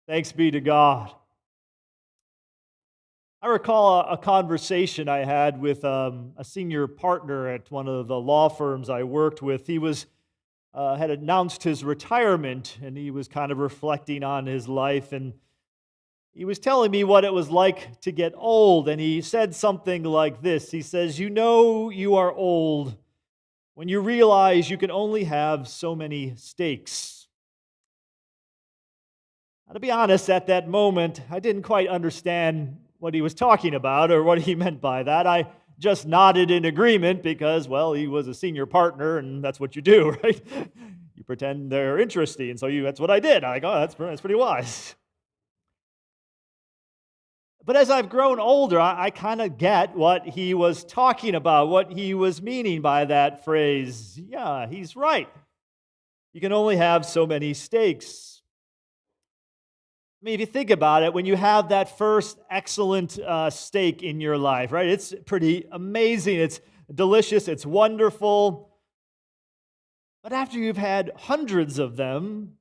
Thanks be to God. I recall a conversation I had with a senior partner at one of the law firms I worked with. He had announced his retirement, and he was kind of reflecting on his life, and he was telling me what it was like to get old. And he said something like this. He says, "You know you are old when you realize you can only have so many steaks." Now, to be honest, at that moment, I didn't quite understand what he was talking about or what he meant by that. I just nodded in agreement because, well, he was a senior partner, and that's what you do, right? You pretend they're interesting, so that's what I did. I go, "Oh, that's pretty wise." But as I've grown older, I kind of get what he was talking about, what he was meaning by that phrase. Yeah, he's right. You can only have so many steaks. I mean, if you think about it, when you have that first excellent steak in your life, right? It's pretty amazing. It's delicious. It's wonderful. But after you've had hundreds of them,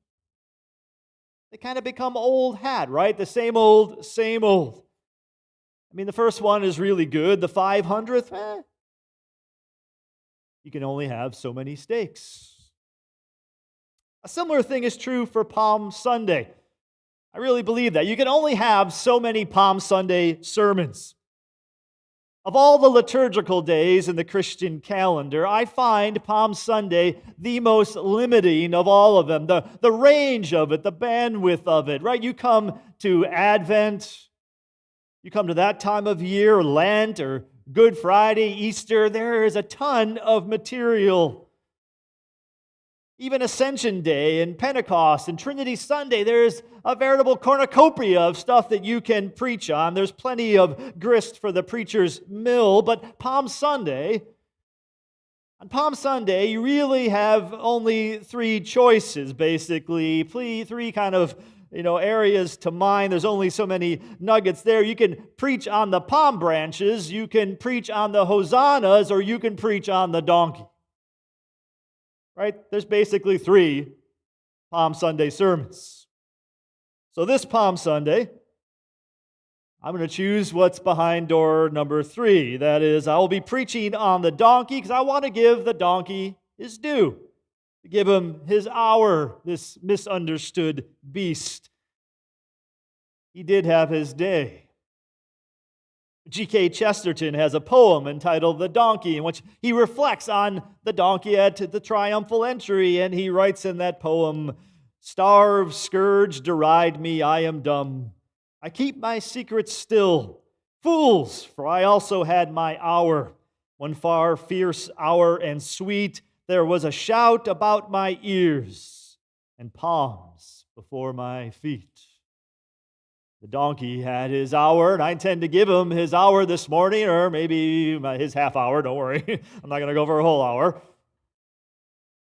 they kind of become old hat, right? The same old, same old. I mean, the first one is really good. The 500th, you can only have so many steaks. A similar thing is true for Palm Sunday. I really believe that. You can only have so many Palm Sunday sermons. Of all the liturgical days in the Christian calendar, I find Palm Sunday the most limiting of all of them. The range of it, the bandwidth of it, right? You come to Advent, you come to that time of year, Lent or Good Friday, Easter, there is a ton of material. Even Ascension Day and Pentecost and Trinity Sunday, there's a veritable cornucopia of stuff that you can preach on. There's plenty of grist for the preacher's mill. But on Palm Sunday, you really have only three choices, basically. Three kind of areas to mine. There's only so many nuggets there. You can preach on the palm branches, you can preach on the hosannas, or you can preach on the donkey. Right? There's basically three Palm Sunday sermons. So this Palm Sunday, I'm going to choose what's behind door number 3. That is, I will be preaching on the donkey because I want to give the donkey his due. To give him his hour, this misunderstood beast. He did have his day. G.K. Chesterton has a poem entitled "The Donkey," in which he reflects on the donkey at the triumphal entry, and he writes in that poem, "Starve, scourge, deride me, I am dumb. I keep my secrets still. Fools, for I also had my hour. One far fierce hour and sweet, there was a shout about my ears, and palms before my feet." The donkey had his hour, and I intend to give him his hour this morning, or maybe his half hour, don't worry. I'm not going to go for a whole hour.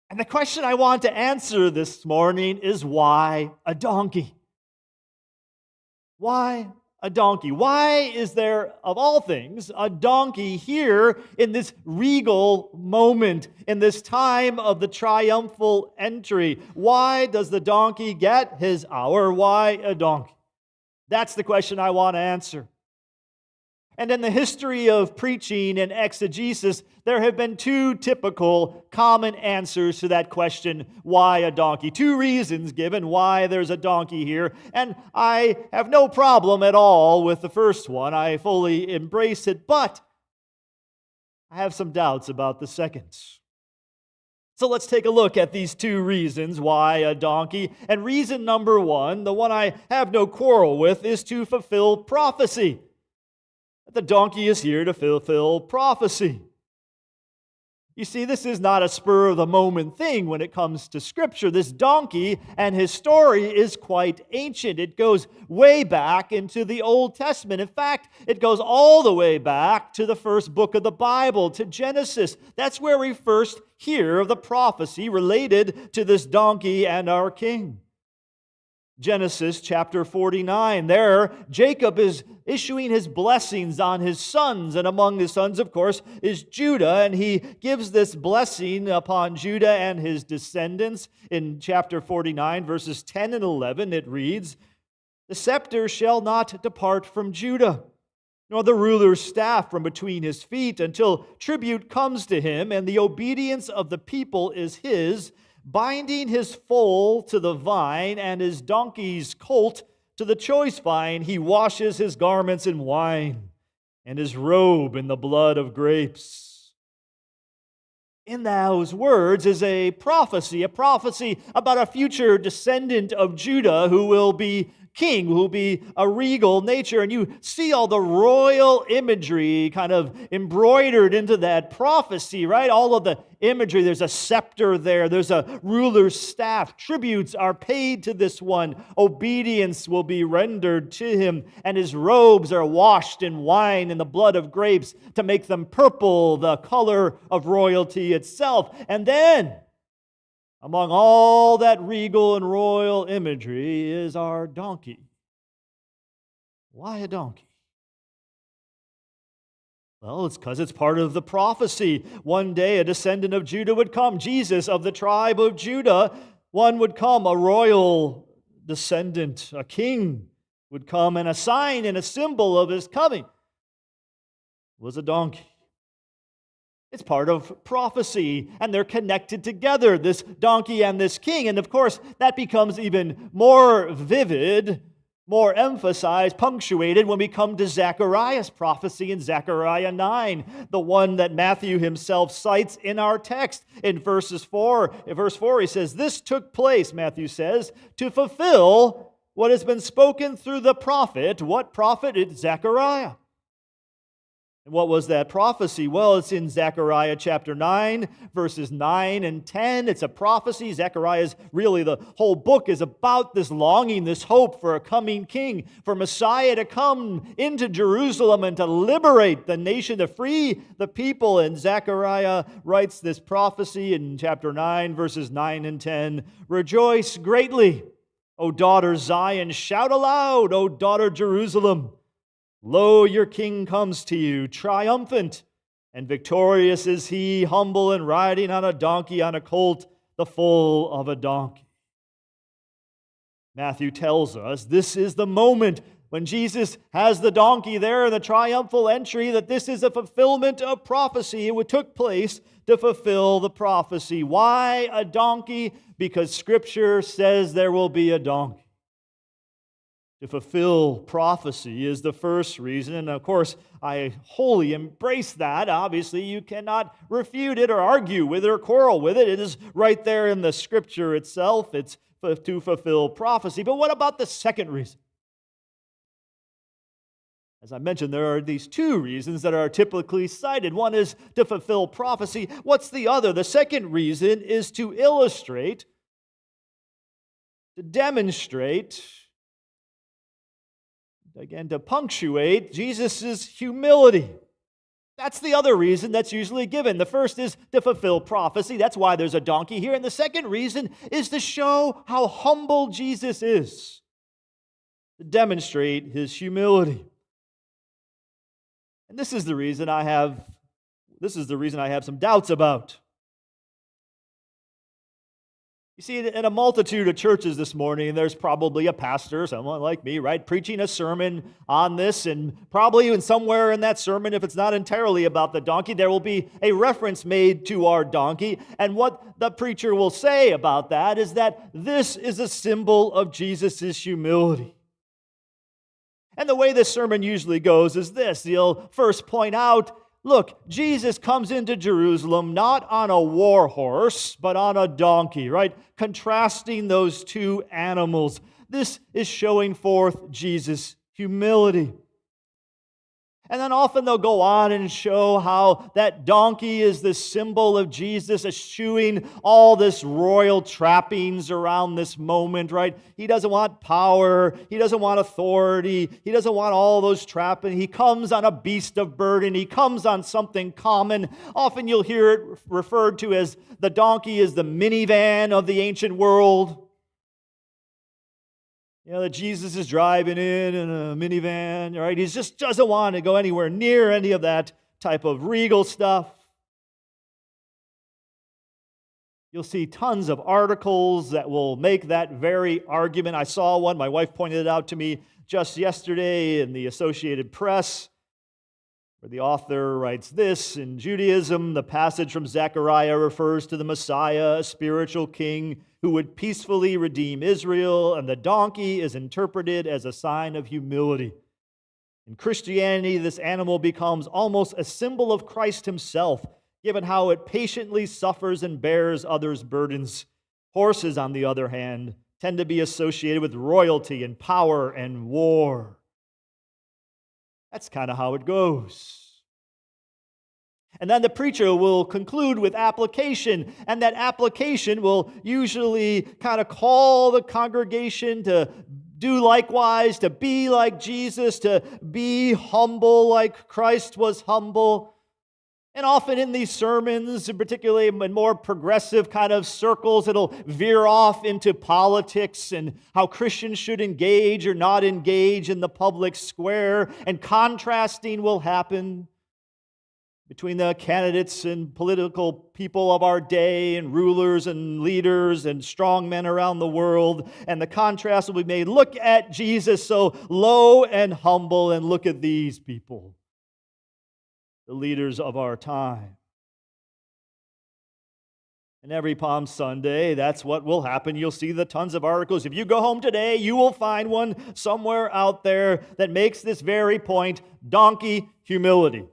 And the question I want to answer this morning is, why a donkey? Why a donkey? Why is there, of all things, a donkey here in this regal moment, in this time of the triumphal entry? Why does the donkey get his hour? Why a donkey? That's the question I want to answer. And in the history of preaching and exegesis, there have been two typical common answers to that question, why a donkey? Two reasons given why there's a donkey here. And I have no problem at all with the first one. I fully embrace it, but I have some doubts about the second. So let's take a look at these two reasons why a donkey. And reason number 1, the one I have no quarrel with, is to fulfill prophecy. The donkey is here to fulfill prophecy. You see, this is not a spur-of-the-moment thing when it comes to Scripture. This donkey and his story is quite ancient. It goes way back into the Old Testament. In fact, it goes all the way back to the first book of the Bible, to Genesis. That's where we first hear of the prophecy related to this donkey and our king. Genesis chapter 49. There, Jacob is issuing his blessings on his sons, and among his sons, of course, is Judah, and he gives this blessing upon Judah and his descendants. In chapter 49, verses 10 and 11, it reads, The scepter shall not depart from Judah, nor the ruler's staff from between his feet, until tribute comes to him, and the obedience of the people is his, binding his foal to the vine, and his donkey's colt to the choice vine. He washes his garments in wine, and his robe in the blood of grapes. In those words is a prophecy about a future descendant of Judah who will be king, who will be a regal nature. And you see all the royal imagery kind of embroidered into that prophecy, right? All of the imagery. There's a scepter there. There's a ruler's staff. Tributes are paid to this one. Obedience will be rendered to him. And his robes are washed in wine and the blood of grapes to make them purple, the color of royalty itself. And then, among all that regal and royal imagery is our donkey. Why a donkey? Well, it's because it's part of the prophecy. One day a descendant of Judah would come, Jesus of the tribe of Judah. One would come, a royal descendant, a king would come, and a sign and a symbol of his coming was a donkey. It's part of prophecy, and they're connected together, this donkey and this king. And of course, that becomes even more vivid, more emphasized, punctuated when we come to Zechariah's prophecy in Zechariah 9, the one that Matthew himself cites in our text. In verse 4, he says, "This took place," Matthew says, "to fulfill what has been spoken through the prophet." What prophet? It's Zechariah. And what was that prophecy? Well, it's in Zechariah chapter 9, verses 9 and 10. It's a prophecy. Zechariah's really, the whole book is about this longing, this hope for a coming king, for Messiah to come into Jerusalem and to liberate the nation, to free the people. And Zechariah writes this prophecy in chapter 9, verses 9 and 10. "Rejoice greatly, O daughter Zion. Shout aloud, O daughter Jerusalem. Lo, your king comes to you, triumphant, and victorious is he, humble and riding on a donkey, on a colt, the foal of a donkey." Matthew tells us this is the moment when Jesus has the donkey there in the triumphal entry, that this is a fulfillment of prophecy. It took place to fulfill the prophecy. Why a donkey? Because Scripture says there will be a donkey. To fulfill prophecy is the first reason, and of course, I wholly embrace that. Obviously, you cannot refute it or argue with it or quarrel with it. It is right there in the Scripture itself. It's to fulfill prophecy. But what about the second reason? As I mentioned, there are these two reasons that are typically cited. One is to fulfill prophecy. What's the other? The second reason is to illustrate, to demonstrate, again, to punctuate Jesus' humility. That's the other reason that's usually given. The first is to fulfill prophecy. That's why there's a donkey here. And the second reason is to show how humble Jesus is, to demonstrate his humility. And this is the reason I have some doubts about. You see, in a multitude of churches this morning, there's probably a pastor, someone like me, right, preaching a sermon on this, and probably even somewhere in that sermon, if it's not entirely about the donkey, there will be a reference made to our donkey. And what the preacher will say about that is that this is a symbol of Jesus' humility. And the way this sermon usually goes is this. He'll first point out, look, Jesus comes into Jerusalem not on a war horse, but on a donkey, right? Contrasting those two animals. This is showing forth Jesus' humility. And then often they'll go on and show how that donkey is the symbol of Jesus eschewing all this royal trappings around this moment, right? He doesn't want power. He doesn't want authority. He doesn't want all those trappings. He comes on a beast of burden. He comes on something common. Often you'll hear it referred to as the donkey is the minivan of the ancient world. You know, that Jesus is driving in a minivan, right? He just doesn't want to go anywhere near any of that type of regal stuff. You'll see tons of articles that will make that very argument. I saw one, my wife pointed it out to me just yesterday in the Associated Press, where the author writes this: in Judaism, the passage from Zechariah refers to the Messiah, a spiritual king who would peacefully redeem Israel, and the donkey is interpreted as a sign of humility. In Christianity, this animal becomes almost a symbol of Christ himself, given how it patiently suffers and bears others' burdens. Horses, on the other hand, tend to be associated with royalty and power and war. That's kind of how it goes. And then the preacher will conclude with application, and that application will usually kind of call the congregation to do likewise, to be like Jesus, to be humble like Christ was humble. And often in these sermons, and particularly in more progressive kind of circles, it'll veer off into politics and how Christians should engage or not engage in the public square. And contrasting will happen between the candidates and political people of our day and rulers and leaders and strong men around the world. And the contrast will be made. Look at Jesus, so low and humble, and look at these people, the leaders of our time. And every Palm Sunday, that's what will happen. You'll see the tons of articles. If you go home today, you will find one somewhere out there that makes this very point: donkey humility.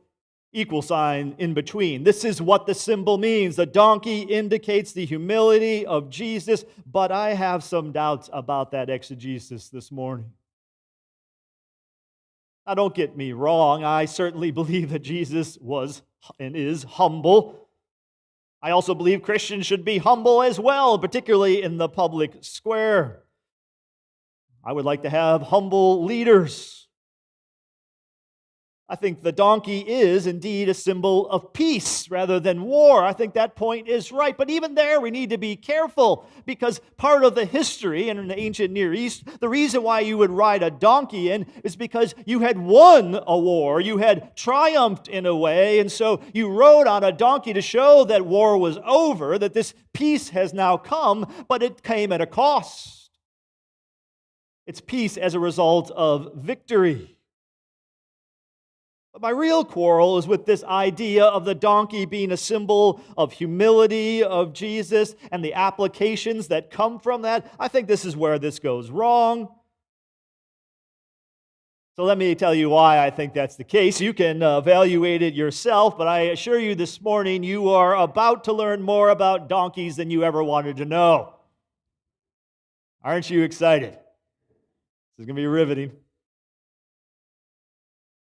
Equal sign in between. This is what the symbol means. The donkey indicates the humility of Jesus, but I have some doubts about that exegesis this morning. Now, don't get me wrong. I certainly believe that Jesus was and is humble. I also believe Christians should be humble as well, particularly in the public square. I would like to have humble leaders. I think the donkey is indeed a symbol of peace rather than war. I think that point is right. But even there, we need to be careful, because part of the history in the ancient Near East, the reason why you would ride a donkey in is because you had won a war. You had triumphed in a way. And so you rode on a donkey to show that war was over, that this peace has now come, but it came at a cost. It's peace as a result of victory. But my real quarrel is with this idea of the donkey being a symbol of humility of Jesus and the applications that come from that. I think this is where this goes wrong. So let me tell you why I think that's the case. You can evaluate it yourself, but I assure you this morning you are about to learn more about donkeys than you ever wanted to know. Aren't you excited? This is going to be riveting.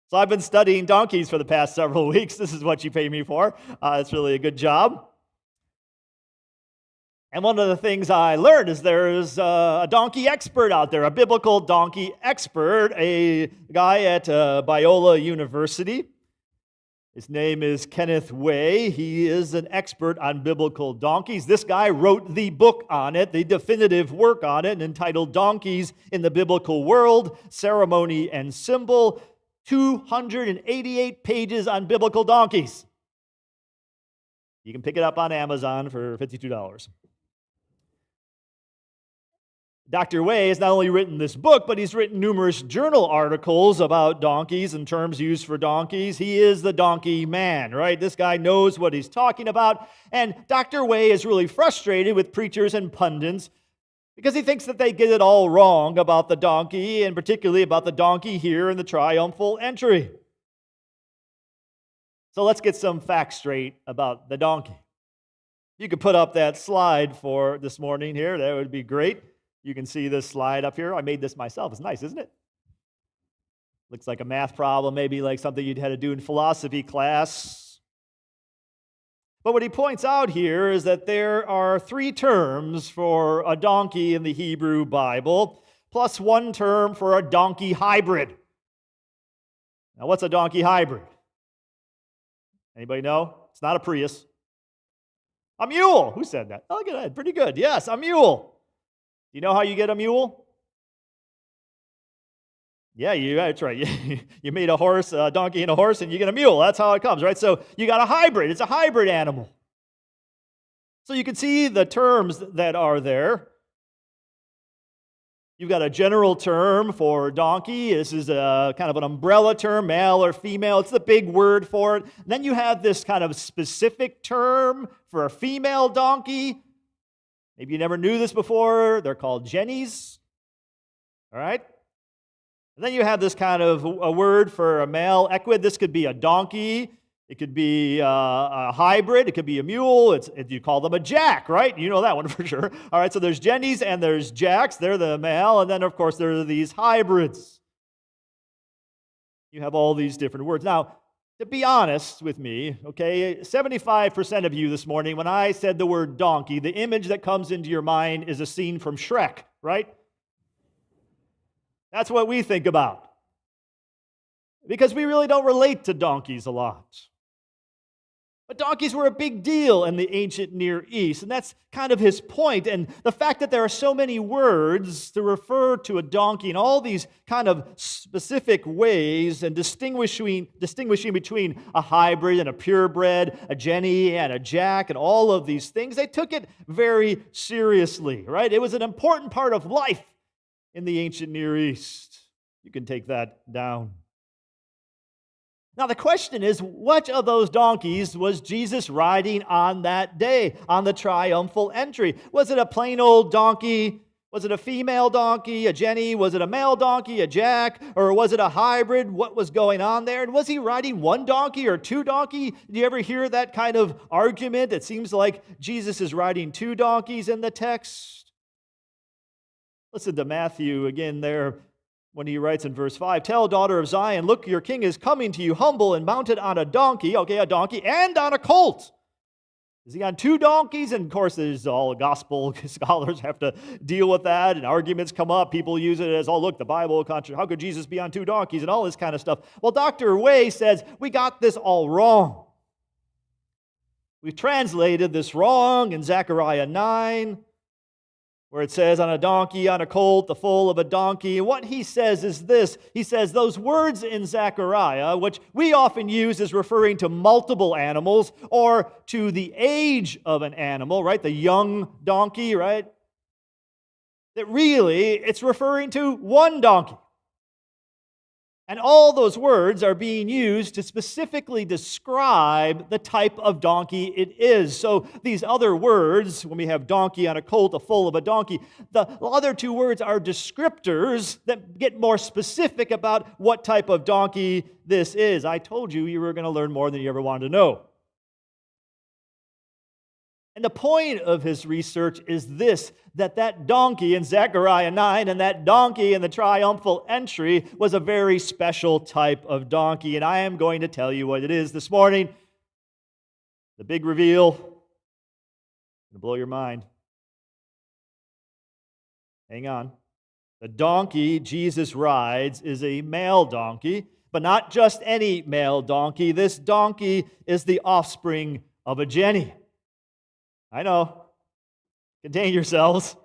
So I've been studying donkeys for the past several weeks. This is what you pay me for. It's really a good job. And one of the things I learned is there's a donkey expert out there, a biblical donkey expert, a guy at Biola University. His name is Kenneth Way. He is an expert on biblical donkeys. This guy wrote the book on it, the definitive work on it, entitled Donkeys in the Biblical World, Ceremony and Symbol. 288 pages on biblical donkeys. You can pick it up on Amazon for $52. Dr. Way has not only written this book, but he's written numerous journal articles about donkeys and terms used for donkeys. He is the donkey man, right? This guy knows what he's talking about. And Dr. Way is really frustrated with preachers and pundits because he thinks that they get it all wrong about the donkey, and particularly about the donkey here in the triumphal entry. So let's get some facts straight about the donkey. You could put up that slide for this morning here. That would be great. You can see this slide up here. I made this myself. It's nice, isn't it? Looks like a math problem, maybe like something you'd had to do in philosophy class. But what he points out here is that there are 3 terms for a donkey in the Hebrew Bible, plus 1 term for a donkey hybrid. Now, what's a donkey hybrid? Anybody know? It's not a Prius. A mule. Who said that? Oh, look at that. Pretty good. Yes, a mule. Do you know how you get a mule? Yeah, that's right. You made a donkey and a horse, and you get a mule. That's how it comes, right? So you got a hybrid. It's a hybrid animal. So you can see the terms that are there. You've got a general term for donkey. This is a kind of an umbrella term, male or female. It's the big word for it. And then you have this kind of specific term for a female donkey. Maybe you never knew this before. They're called jennies. All right? And then you have this kind of a word for a male equid. This could be a donkey. It could be a hybrid. It could be a mule. You call them a jack, right? You know that one for sure. All right, so there's jennies and there's jacks. They're the male. And then, of course, there are these hybrids. You have all these different words. Now, to be honest with me, okay, 75% of you this morning, when I said the word donkey, the image that comes into your mind is a scene from Shrek, right? That's what we think about. Because we really don't relate to donkeys a lot. But donkeys were a big deal in the ancient Near East, and that's kind of his point. And the fact that there are so many words to refer to a donkey in all these kind of specific ways and distinguishing between a hybrid and a purebred, a jenny and a jack, and all of these things, they took it very seriously, right? It was an important part of life in the ancient Near East. You can take that down. Now, the question is, which of those donkeys was Jesus riding on that day, on the triumphal entry? Was it a plain old donkey? Was it a female donkey, a jenny? Was it a male donkey, a jack? Or was it a hybrid? What was going on there? And was he riding one donkey or two donkeys? Do you ever hear that kind of argument? It seems like Jesus is riding two donkeys in the text. Listen to Matthew again there. When he writes in verse 5, "Tell, daughter of Zion, look, your king is coming to you humble and mounted on a donkey," okay, a donkey, "and on a colt." Is he on two donkeys? And of course, there's all gospel scholars have to deal with that, and arguments come up. People use it as, oh, look, the Bible, how could Jesus be on two donkeys, and all this kind of stuff. Well, Dr. Way says, we got this all wrong. We've translated this wrong in Zechariah 9, where it says, on a donkey, on a colt, the foal of a donkey. And what he says is this. He says those words in Zechariah, which we often use as referring to multiple animals or to the age of an animal, right? The young donkey, right? That really, it's referring to one donkey. And all those words are being used to specifically describe the type of donkey it is. So these other words, when we have donkey on a colt, a foal of a donkey, the other two words are descriptors that get more specific about what type of donkey this is. I told you you were going to learn more than you ever wanted to know. And the point of his research is this, that donkey in Zechariah 9 and that donkey in the triumphal entry was a very special type of donkey. And I am going to tell you what it is this morning. The big reveal. Going to blow your mind. Hang on. The donkey Jesus rides is a male donkey, but not just any male donkey. This donkey is the offspring of a jenny. I know. Contain yourselves.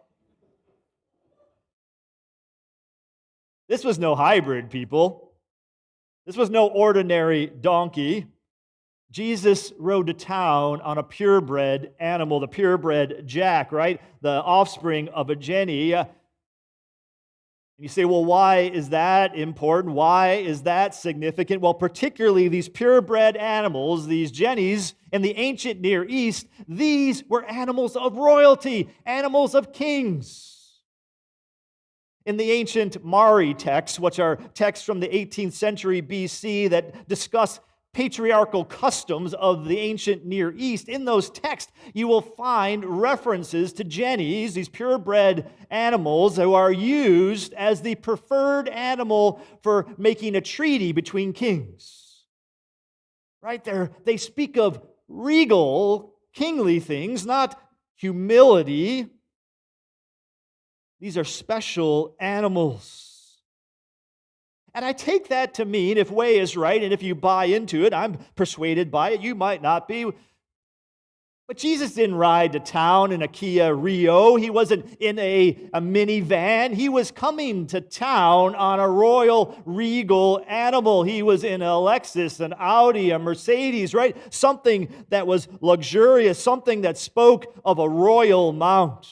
This was no hybrid, people. This was no ordinary donkey. Jesus rode to town on a purebred animal, the purebred jack, right? The offspring of a jenny. And you say, well, why is that important? Why is that significant? Well, particularly these purebred animals, these jennies in the ancient Near East, these were animals of royalty, animals of kings. In the ancient Mari texts, which are texts from the 18th century BC that discuss patriarchal customs of the ancient Near East, in those texts, you will find references to jennies, these purebred animals who are used as the preferred animal for making a treaty between kings. Right there, they speak of regal, kingly things, not humility. These are special animals. And I take that to mean, if Way is right, and if you buy into it, I'm persuaded by it, you might not be, But Jesus didn't ride to town in a Kia Rio. He wasn't in a minivan. He was coming to town on a royal regal animal. He was in a Lexus, an Audi, a Mercedes, right? Something that was luxurious, something that spoke of a royal mount.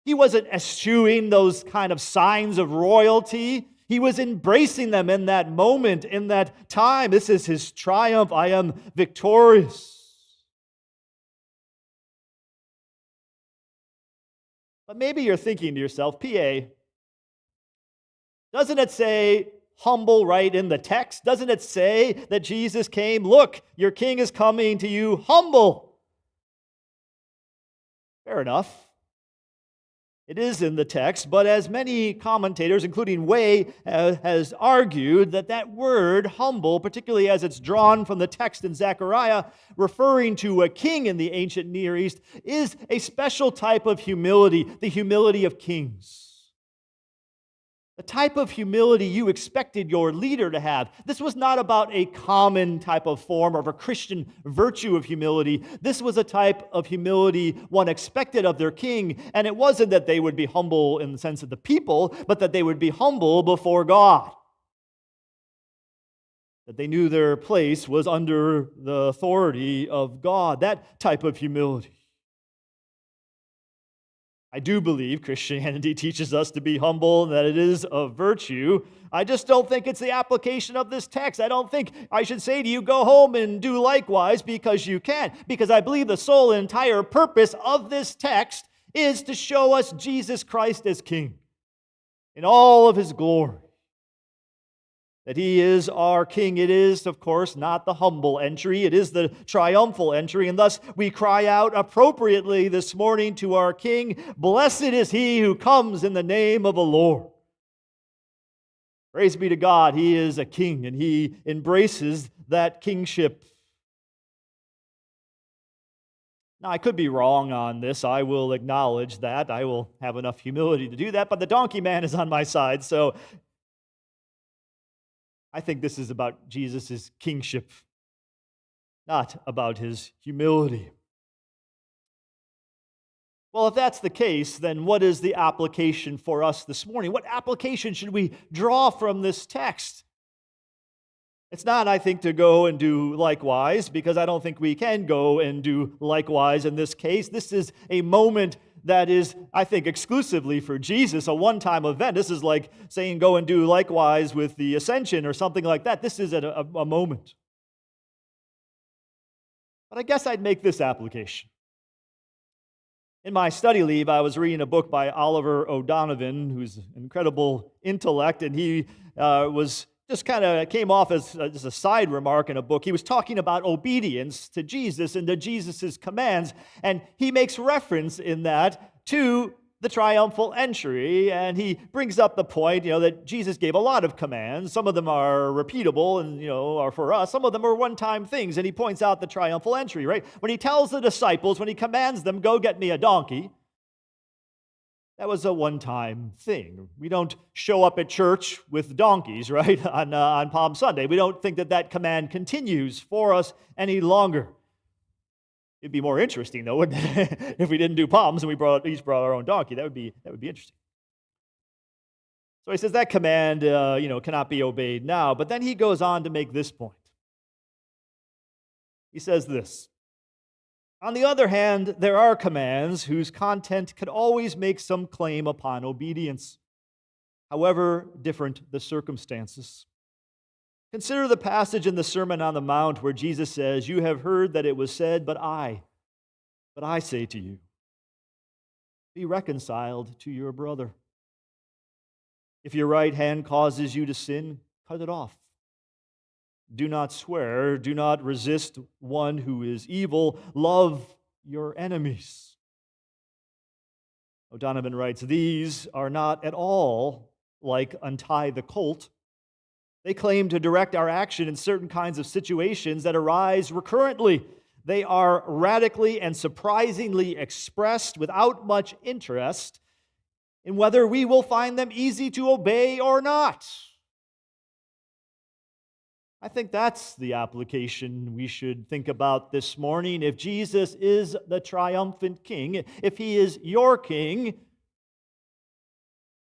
He wasn't eschewing those kind of signs of royalty. He was embracing them in that moment, in that time. This is his triumph. I am victorious. But maybe you're thinking to yourself, PA, doesn't it say humble right in the text? Doesn't it say that Jesus came, look, your king is coming to you humble? Fair enough. It is in the text, but as many commentators, including Way, has argued that word humble, particularly as it's drawn from the text in Zechariah, referring to a king in the ancient Near East, is a special type of humility, the humility of kings. The type of humility you expected your leader to have. This was not about a common type of form of a Christian virtue of humility. This was a type of humility one expected of their king, and it wasn't that they would be humble in the sense of the people, but that they would be humble before God. That they knew their place was under the authority of God. That type of humility. I do believe Christianity teaches us to be humble, that it is a virtue. I just don't think it's the application of this text. I don't think I should say to you, go home and do likewise because you can. Because I believe the sole and entire purpose of this text is to show us Jesus Christ as King in all of his glory. That he is our king. It is, of course, not the humble entry. It is the triumphal entry. And thus we cry out appropriately this morning to our king, blessed is he who comes in the name of the Lord. Praise be to God. He is a king and he embraces that kingship. Now, I could be wrong on this. I will acknowledge that. I will have enough humility to do that. But the donkey man is on my side, so I think this is about Jesus' kingship, not about his humility. Well, if that's the case, then what is the application for us this morning? What application should we draw from this text? It's not, I think, to go and do likewise, because I don't think we can go and do likewise in this case. This is a moment that is, I think, exclusively for Jesus, a one-time event. This is like saying go and do likewise with the ascension or something like that. This is a moment. But I guess I'd make this application. In my study leave, I was reading a book by Oliver O'Donovan, who's an incredible intellect, and he was just kind of came off as just a side remark in a book. He was talking about obedience to Jesus and to Jesus' commands, and he makes reference in that to the triumphal entry, and he brings up the point, that Jesus gave a lot of commands. Some of them are repeatable and, are for us. Some of them are one-time things, and he points out the triumphal entry, right? When he tells the disciples, when he commands them, go get me a donkey, that was a one-time thing. We don't show up at church with donkeys, right, on Palm Sunday. We don't think that command continues for us any longer. It'd be more interesting, though, wouldn't it? If we didn't do palms and we each brought our own donkey. That would be interesting. So he says that command, cannot be obeyed now. But then he goes on to make this point. He says this. On the other hand, there are commands whose content could always make some claim upon obedience, however different the circumstances. Consider the passage in the Sermon on the Mount where Jesus says, you have heard that it was said, but I say to you, be reconciled to your brother. If your right hand causes you to sin, cut it off. Do not swear, do not resist one who is evil, love your enemies. O'Donovan writes, these are not at all like untie the colt. They claim to direct our action in certain kinds of situations that arise recurrently. They are radically and surprisingly expressed without much interest in whether we will find them easy to obey or not. I think that's the application we should think about this morning. If Jesus is the triumphant king, if he is your king,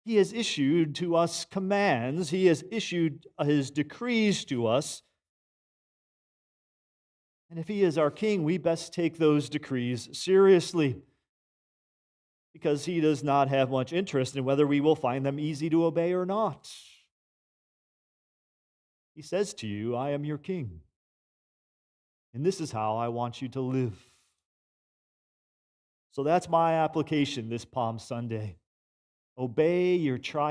he has issued to us commands, he has issued his decrees to us. And if he is our king, we best take those decrees seriously, because he does not have much interest in whether we will find them easy to obey or not. He says to you, I am your king, and this is how I want you to live. So that's my application this Palm Sunday. Obey your triumph.